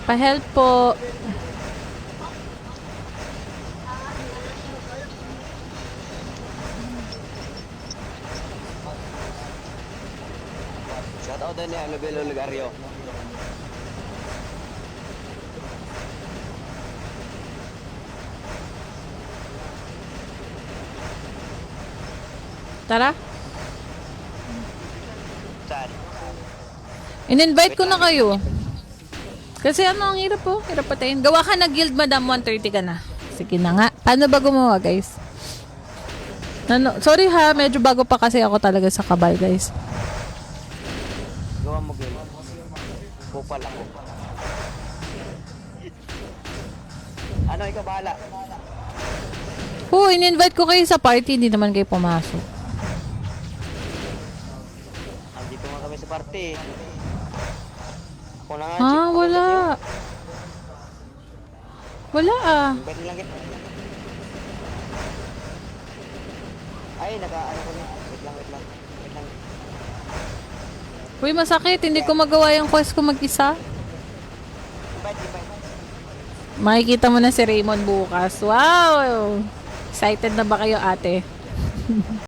Pa-help po. Shout out din niya, Nobel Olegario. Tara. Saan? In-invite ko na kayo. Kasi ano, ang hirap po. Hirap patayin. Gawa ka na guild, madam. 130 ka na. Sige na nga. Paano ba gumawa, guys? Sorry ha, medyo bago pa kasi ako talaga sa kabal, guys. Gawa mo, Gil. Kupal ako. Ano, ikaw bahala. In-invite ko kayo sa party. Hindi naman kayo pumasok. Andito nga kami sa party. Ako na nga, Ah, wala. Wala ah. Invite lang kita. Ay, naka-ano ko na. Wait lang. Wait lang. Uy, masakit. Hindi ko magawa yung quest ko mag-isa. Invite. Makikita mo na si Raymond bukas. Wow! Excited na ba kayo, ate?